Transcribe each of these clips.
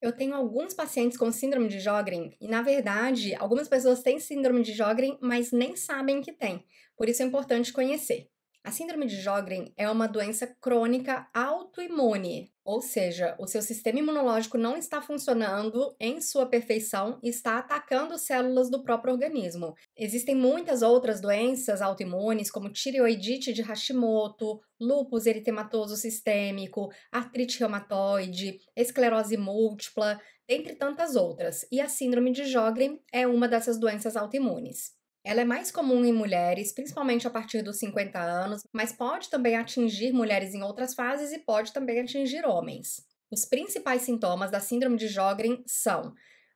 Eu tenho alguns pacientes com síndrome de Sjögren e, na verdade, algumas pessoas têm síndrome de Sjögren, mas nem sabem que têm. Por isso é importante conhecer. A síndrome de Sjögren é uma doença crônica autoimune, ou seja, o seu sistema imunológico não está funcionando em sua perfeição e está atacando células do próprio organismo. Existem muitas outras doenças autoimunes, como tireoidite de Hashimoto, lúpus eritematoso sistêmico, artrite reumatoide, esclerose múltipla, dentre tantas outras. E a síndrome de Sjögren é uma dessas doenças autoimunes. Ela é mais comum em mulheres, principalmente a partir dos 50 anos, mas pode também atingir mulheres em outras fases e pode também atingir homens. Os principais sintomas da síndrome de Sjögren são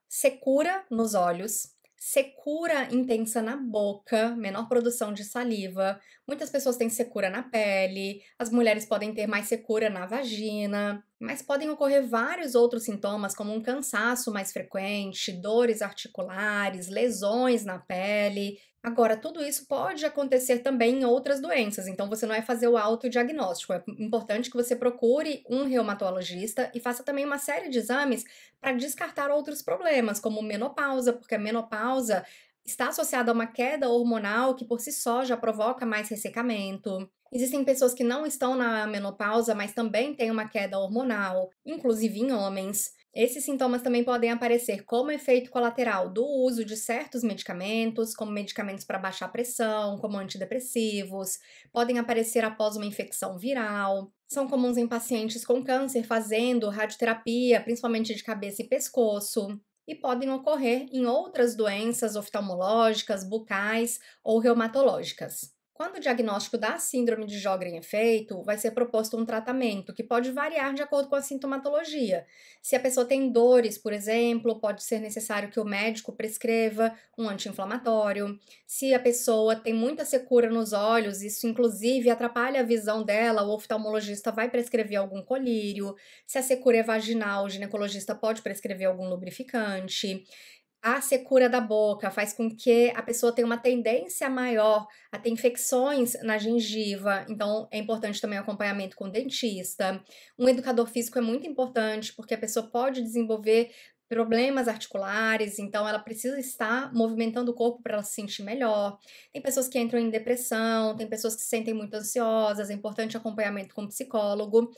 secura nos olhos, secura intensa na boca, menor produção de saliva. Muitas pessoas têm secura na pele, as mulheres podem ter mais secura na vagina, mas podem ocorrer vários outros sintomas, como um cansaço mais frequente, dores articulares, lesões na pele. Agora, tudo isso pode acontecer também em outras doenças, então você não vai fazer o autodiagnóstico. É importante que você procure um reumatologista e faça também uma série de exames para descartar outros problemas, como menopausa, porque a menopausa está associada a uma queda hormonal que por si só já provoca mais ressecamento. Existem pessoas que não estão na menopausa, mas também têm uma queda hormonal, inclusive em homens. Esses sintomas também podem aparecer como efeito colateral do uso de certos medicamentos, como medicamentos para baixar a pressão, como antidepressivos, podem aparecer após uma infecção viral. São comuns em pacientes com câncer fazendo radioterapia, principalmente de cabeça e pescoço, e podem ocorrer em outras doenças oftalmológicas, bucais ou reumatológicas. Quando o diagnóstico da síndrome de Sjögren é feito, vai ser proposto um tratamento que pode variar de acordo com a sintomatologia. Se a pessoa tem dores, por exemplo, pode ser necessário que o médico prescreva um anti-inflamatório. Se a pessoa tem muita secura nos olhos, isso inclusive atrapalha a visão dela, o oftalmologista vai prescrever algum colírio. Se a secura é vaginal, o ginecologista pode prescrever algum lubrificante. A secura da boca faz com que a pessoa tenha uma tendência maior a ter infecções na gengiva, então é importante também o acompanhamento com o dentista. Um educador físico é muito importante, porque a pessoa pode desenvolver problemas articulares, então ela precisa estar movimentando o corpo para ela se sentir melhor. Tem pessoas que entram em depressão, tem pessoas que se sentem muito ansiosas, é importante acompanhamento com o psicólogo.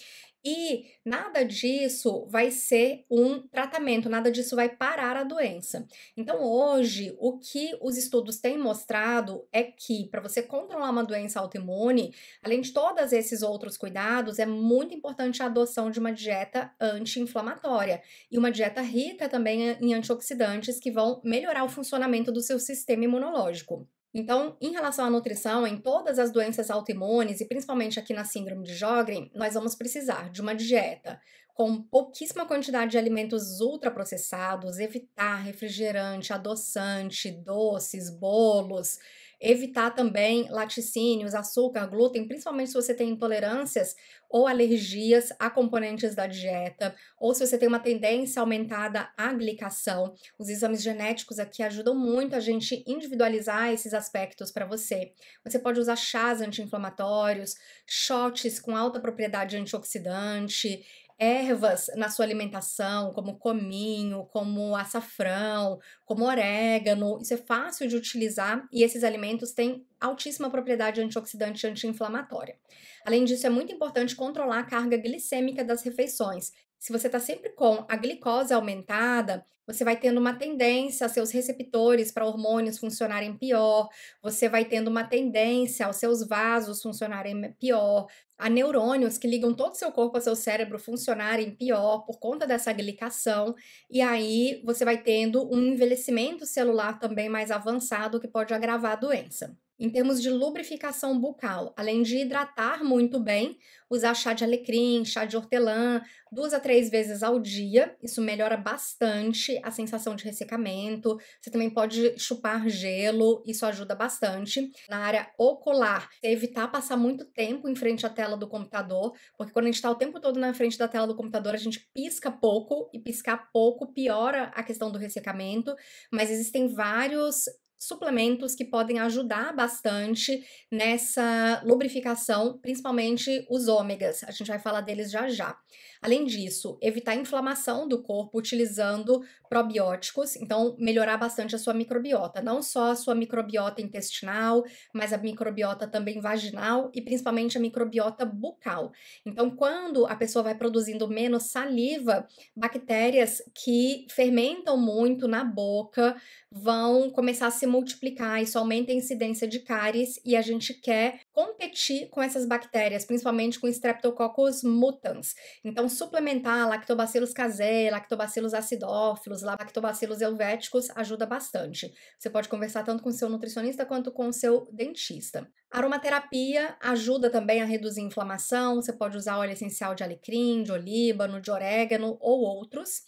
E nada disso vai ser um tratamento, nada disso vai parar a doença. Então, hoje, o que os estudos têm mostrado é que, para você controlar uma doença autoimune, além de todos esses outros cuidados, é muito importante a adoção de uma dieta anti-inflamatória e uma dieta rica também em antioxidantes que vão melhorar o funcionamento do seu sistema imunológico. Então, em relação à nutrição, em todas as doenças autoimunes e principalmente aqui na síndrome de Sjögren, nós vamos precisar de uma dieta com pouquíssima quantidade de alimentos ultraprocessados, evitar refrigerante, adoçante, doces, bolos, evitar também laticínios, açúcar, glúten, principalmente se você tem intolerâncias ou alergias a componentes da dieta, ou se você tem uma tendência aumentada à glicação. Os exames genéticos aqui ajudam muito a gente individualizar esses aspectos para você. Você pode usar chás anti-inflamatórios, shots com alta propriedade antioxidante, ervas na sua alimentação, como cominho, como açafrão, como orégano. Isso é fácil de utilizar e esses alimentos têm altíssima propriedade antioxidante e anti-inflamatória. Além disso, é muito importante controlar a carga glicêmica das refeições. Se você está sempre com a glicose aumentada, você vai tendo uma tendência a seus receptores para hormônios funcionarem pior, você vai tendo uma tendência aos seus vasos funcionarem pior, a neurônios que ligam todo o seu corpo ao seu cérebro funcionarem pior por conta dessa glicação, e aí você vai tendo um envelhecimento celular também mais avançado que pode agravar a doença. Em termos de lubrificação bucal, além de hidratar muito bem, usar chá de alecrim, chá de hortelã, 2 a 3 vezes ao dia, isso melhora bastante a sensação de ressecamento. Você também pode chupar gelo, isso ajuda bastante. Na área ocular, evitar passar muito tempo em frente à tela do computador, porque quando a gente está o tempo todo na frente da tela do computador, a gente pisca pouco, e piscar pouco piora a questão do ressecamento, mas existem vários suplementos que podem ajudar bastante nessa lubrificação, principalmente os ômegas. A gente vai falar deles já já. Além disso, evitar a inflamação do corpo utilizando probióticos, então melhorar bastante a sua microbiota, não só a sua microbiota intestinal, mas a microbiota também vaginal e principalmente a microbiota bucal. Então, quando a pessoa vai produzindo menos saliva, bactérias que fermentam muito na boca vão começar a se multiplicar, isso aumenta a incidência de cáries e a gente quer competir com essas bactérias, principalmente com Streptococcus mutans. Então, suplementar Lactobacillus casei, Lactobacillus acidófilos, Lactobacillus helvéticos ajuda bastante. Você pode conversar tanto com o seu nutricionista quanto com o seu dentista. Aromaterapia ajuda também a reduzir inflamação, você pode usar óleo essencial de alecrim, de olíbano, de orégano ou outros.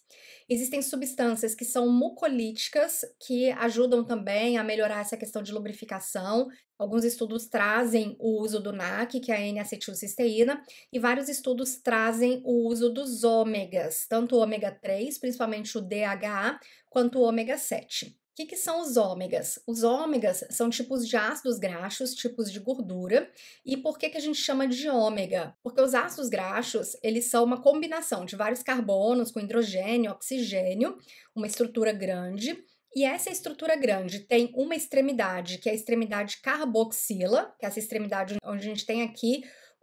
Existem substâncias que são mucolíticas, que ajudam também a melhorar essa questão de lubrificação. Alguns estudos trazem o uso do NAC, que é a N-acetilcisteína, e vários estudos trazem o uso dos ômegas, tanto o ômega 3, principalmente o DHA, quanto o ômega 7. O que são os ômegas? Os ômegas são tipos de ácidos graxos, tipos de gordura. E por que a gente chama de ômega? Porque os ácidos graxos, eles são uma combinação de vários carbonos com hidrogênio, oxigênio, uma estrutura grande. E essa estrutura grande tem uma extremidade, que é a extremidade carboxila, que é essa extremidade onde a gente tem aqui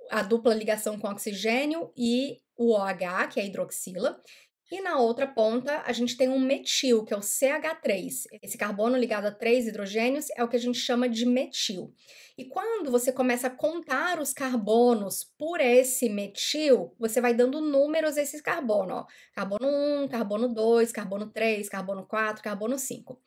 a dupla ligação com oxigênio e o OH, que é a hidroxila. E na outra ponta, a gente tem um metil, que é o CH3. Esse carbono ligado a 3 hidrogênios é o que a gente chama de metil. E quando você começa a contar os carbonos por esse metil, você vai dando números a esses carbonos. Ó. Carbono 1, carbono 2, carbono 3, carbono 4, carbono 5.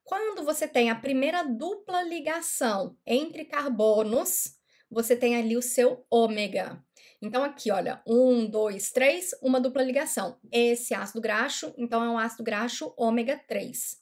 Quando você tem a primeira dupla ligação entre carbonos, você tem ali o seu ômega. Então, aqui, olha, 1, 2, 3, uma dupla ligação. Esse ácido graxo, então, é um ácido graxo ômega 3.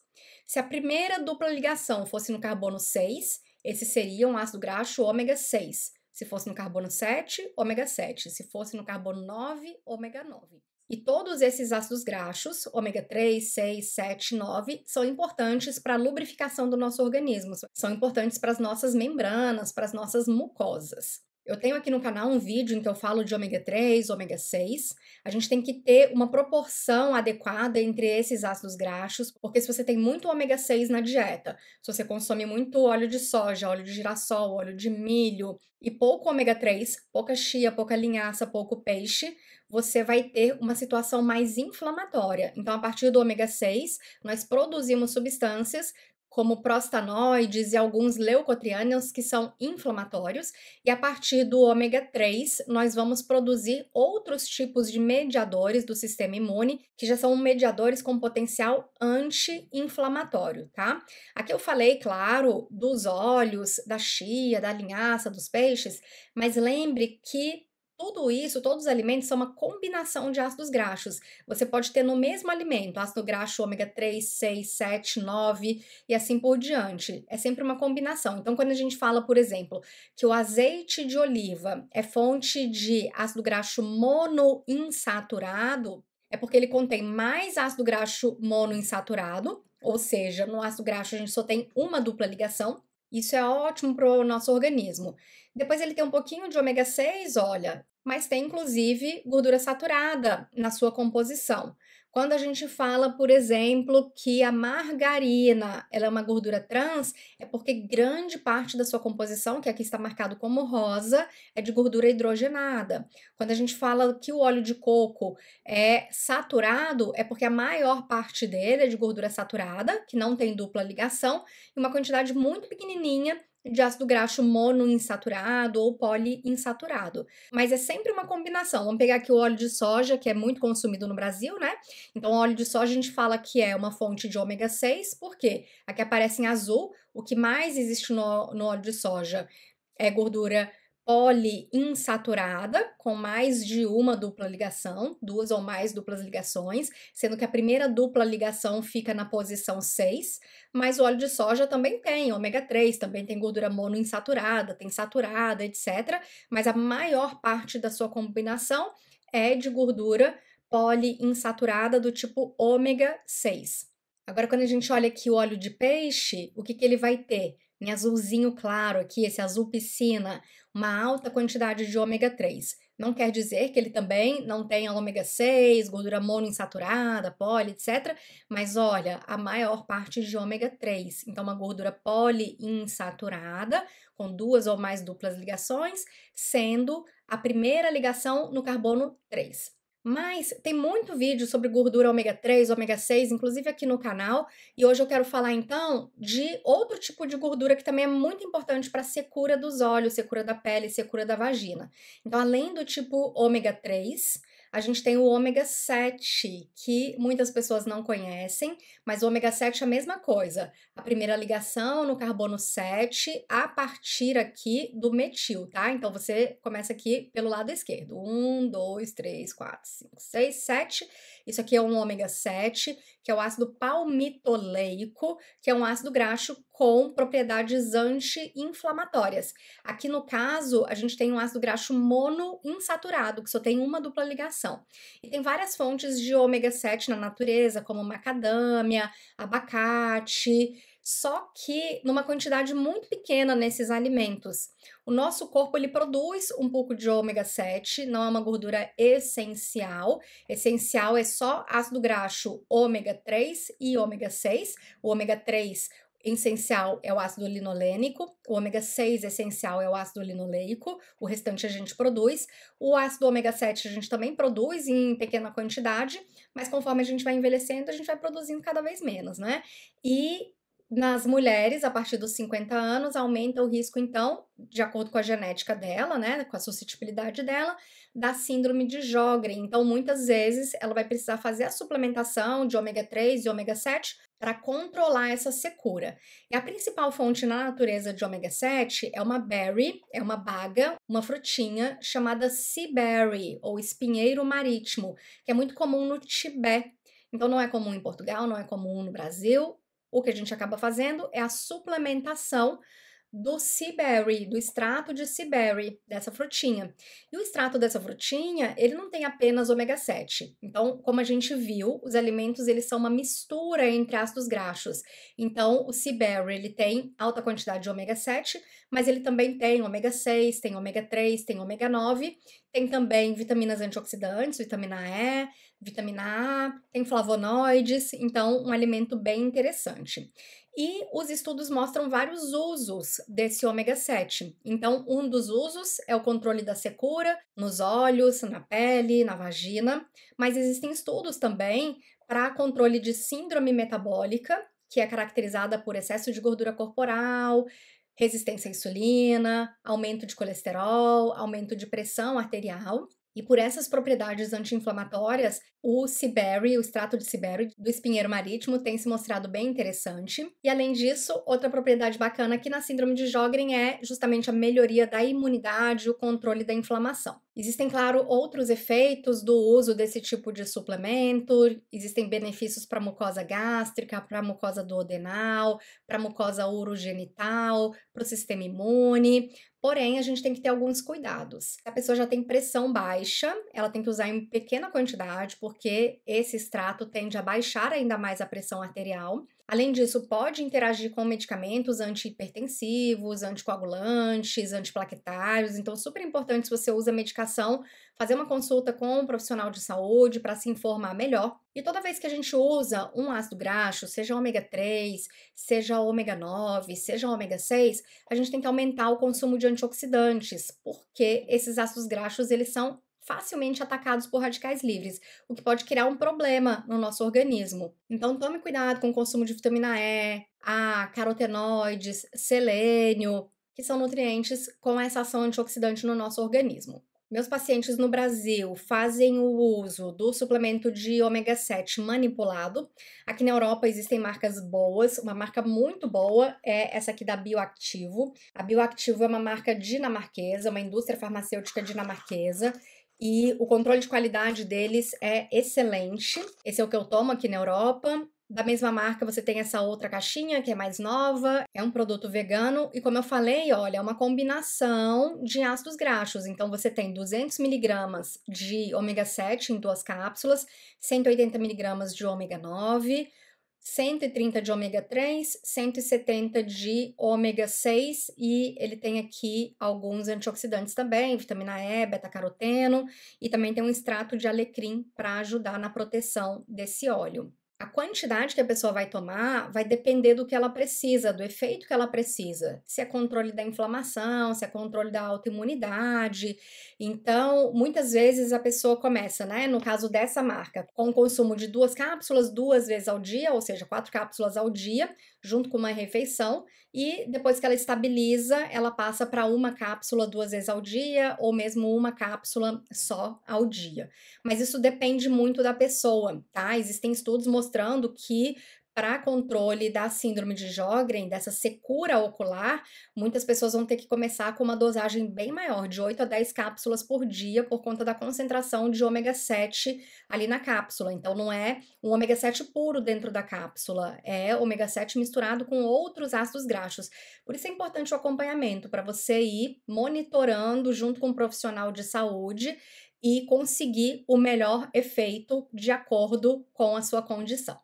Se a primeira dupla ligação fosse no carbono 6, esse seria um ácido graxo ômega 6. Se fosse no carbono 7, ômega 7. Se fosse no carbono 9, ômega 9. E todos esses ácidos graxos, ômega 3, 6, 7, 9, são importantes para a lubrificação do nosso organismo. São importantes para as nossas membranas, para as nossas mucosas. Eu tenho aqui no canal um vídeo em que eu falo de ômega 3, ômega 6. A gente tem que ter uma proporção adequada entre esses ácidos graxos, porque se você tem muito ômega 6 na dieta, se você consome muito óleo de soja, óleo de girassol, óleo de milho e pouco ômega 3, pouca chia, pouca linhaça, pouco peixe, você vai ter uma situação mais inflamatória. Então, a partir do ômega 6, nós produzimos substâncias como prostanoides e alguns leucotrienos que são inflamatórios, e a partir do ômega 3 nós vamos produzir outros tipos de mediadores do sistema imune, que já são mediadores com potencial anti-inflamatório, tá? Aqui eu falei, claro, dos óleos, da chia, da linhaça, dos peixes, mas lembre que tudo isso, todos os alimentos são uma combinação de ácidos graxos. Você pode ter no mesmo alimento ácido graxo ômega 3, 6, 7, 9 e assim por diante. É sempre uma combinação. Então, quando a gente fala, por exemplo, que o azeite de oliva é fonte de ácido graxo monoinsaturado, é porque ele contém mais ácido graxo monoinsaturado, ou seja, no ácido graxo a gente só tem uma dupla ligação. Isso é ótimo para o nosso organismo. Depois ele tem um pouquinho de ômega 6, olha, mas tem inclusive gordura saturada na sua composição. Quando a gente fala, por exemplo, que a margarina ela é uma gordura trans, é porque grande parte da sua composição, que aqui está marcado como rosa, é de gordura hidrogenada. Quando a gente fala que o óleo de coco é saturado, é porque a maior parte dele é de gordura saturada, que não tem dupla ligação, e uma quantidade muito pequenininha de ácido graxo monoinsaturado ou poliinsaturado. Mas é sempre uma combinação. Vamos pegar aqui o óleo de soja, que é muito consumido no Brasil, né? Então, o óleo de soja a gente fala que é uma fonte de ômega 6, por quê? Aqui aparece em azul, o que mais existe no óleo de soja é gordura poliinsaturada, com mais de uma dupla ligação, duas ou mais duplas ligações, sendo que a primeira dupla ligação fica na posição 6, mas o óleo de soja também tem ômega 3, também tem gordura monoinsaturada, tem saturada, etc. Mas a maior parte da sua combinação é de gordura poliinsaturada do tipo ômega 6. Agora, quando a gente olha aqui o óleo de peixe, o que que ele vai ter? Em azulzinho claro aqui, esse azul piscina, uma alta quantidade de ômega 3. Não quer dizer que ele também não tenha ômega 6, gordura monoinsaturada, poli, etc. Mas olha, a maior parte de ômega 3. Então, uma gordura poliinsaturada, com duas ou mais duplas ligações, sendo a primeira ligação no carbono 3. Mas tem muito vídeo sobre gordura ômega 3, ômega 6, inclusive aqui no canal, e hoje eu quero falar então de outro tipo de gordura que também é muito importante para a secura dos olhos, secura da pele, secura da vagina. Então, além do tipo ômega 3, a gente tem o ômega 7, que muitas pessoas não conhecem, mas o ômega 7 é a mesma coisa. A primeira ligação no carbono 7 a partir aqui do metil, tá? Então você começa aqui pelo lado esquerdo. 1, 2, 3, 4, 5, 6, 7. Isso aqui é um ômega 7, que é o ácido palmitoleico, que é um ácido graxo com propriedades anti-inflamatórias. Aqui no caso, a gente tem um ácido graxo monoinsaturado, que só tem uma dupla ligação. E tem várias fontes de ômega 7 na natureza, como macadâmia, abacate, só que numa quantidade muito pequena nesses alimentos. O nosso corpo ele produz um pouco de ômega 7, não é uma gordura essencial. Essencial é só ácido graxo ômega 3 e ômega 6. O ômega 3 essencial é o ácido linolênico, o ômega 6 essencial é o ácido linoleico, o restante a gente produz. O ácido ômega 7 a gente também produz em pequena quantidade, mas conforme a gente vai envelhecendo, a gente vai produzindo cada vez menos, né? E nas mulheres, a partir dos 50 anos, aumenta o risco, então, de acordo com a genética dela, né, com a suscetibilidade dela, da síndrome de Sjögren. Então, muitas vezes, ela vai precisar fazer a suplementação de ômega 3 e ômega 7 para controlar essa secura. E a principal fonte na natureza de ômega 7 é uma berry, é uma baga, uma frutinha chamada sea berry, ou espinheiro marítimo, que é muito comum no Tibete. Então, não é comum em Portugal, não é comum no Brasil. O que a gente acaba fazendo é a suplementação do sea berry, do extrato de sea berry, dessa frutinha. E o extrato dessa frutinha, ele não tem apenas ômega 7. Então, como a gente viu, os alimentos eles são uma mistura entre ácidos graxos. Então, o sea berry, ele tem alta quantidade de ômega 7, mas ele também tem ômega 6, tem ômega 3, tem ômega 9, tem também vitaminas antioxidantes, vitamina E, vitamina A, tem flavonoides, então um alimento bem interessante. E os estudos mostram vários usos desse ômega 7. Então, um dos usos é o controle da secura nos olhos, na pele, na vagina, mas existem estudos também para controle de síndrome metabólica, que é caracterizada por excesso de gordura corporal, resistência à insulina, aumento de colesterol, aumento de pressão arterial. E por essas propriedades anti-inflamatórias, o sea berry, o extrato de sea berry do espinheiro marítimo tem se mostrado bem interessante. E além disso, outra propriedade bacana aqui na síndrome de Sjögren é justamente a melhoria da imunidade e o controle da inflamação. Existem, claro, outros efeitos do uso desse tipo de suplemento, existem benefícios para a mucosa gástrica, para a mucosa duodenal, para a mucosa urogenital, para o sistema imune. Porém, a gente tem que ter alguns cuidados. Se a pessoa já tem pressão baixa, ela tem que usar em pequena quantidade, porque esse extrato tende a baixar ainda mais a pressão arterial. Além disso, pode interagir com medicamentos antihipertensivos, anticoagulantes, antiplaquetários. Então, super importante se você usa medicação, fazer uma consulta com um profissional de saúde para se informar melhor. E toda vez que a gente usa um ácido graxo, seja ômega 3, seja ômega 9, seja ômega 6, a gente tem que aumentar o consumo de antioxidantes, porque esses ácidos graxos, eles são facilmente atacados por radicais livres, o que pode criar um problema no nosso organismo. Então, tome cuidado com o consumo de vitamina E, A, carotenoides, selênio, que são nutrientes com essa ação antioxidante no nosso organismo. Meus pacientes no Brasil fazem o uso do suplemento de ômega 7 manipulado. Aqui na Europa existem marcas boas, uma marca muito boa é essa aqui da Bioactivo. A Bioactivo é uma marca dinamarquesa, uma indústria farmacêutica dinamarquesa. E o controle de qualidade deles é excelente. Esse é o que eu tomo aqui na Europa. Da mesma marca, você tem essa outra caixinha que é mais nova, é um produto vegano e como eu falei, olha, é uma combinação de ácidos graxos. Então você tem 200 miligramas de ômega 7 em 2 cápsulas, 180 miligramas de ômega 9, 130 de ômega 3, 170 de ômega 6 e ele tem aqui alguns antioxidantes também, vitamina E, beta-caroteno e também tem um extrato de alecrim para ajudar na proteção desse óleo. A quantidade que a pessoa vai tomar vai depender do que ela precisa, do efeito que ela precisa. Se é controle da inflamação, se é controle da autoimunidade. Então, muitas vezes a pessoa começa, né, no caso dessa marca, com o consumo de 2 cápsulas 2 vezes ao dia, ou seja, 4 cápsulas ao dia, junto com uma refeição, e depois que ela estabiliza, ela passa para uma cápsula 2 vezes ao dia, ou mesmo uma cápsula só ao dia. Mas isso depende muito da pessoa, tá? Existem estudos mostrando que para controle da síndrome de Sjögren, dessa secura ocular, muitas pessoas vão ter que começar com uma dosagem bem maior, de 8 a 10 cápsulas por dia, por conta da concentração de ômega 7 ali na cápsula. Então, não é um ômega 7 puro dentro da cápsula, é ômega 7 misturado com outros ácidos graxos. Por isso é importante o acompanhamento, para você ir monitorando junto com um profissional de saúde e conseguir o melhor efeito de acordo com a sua condição.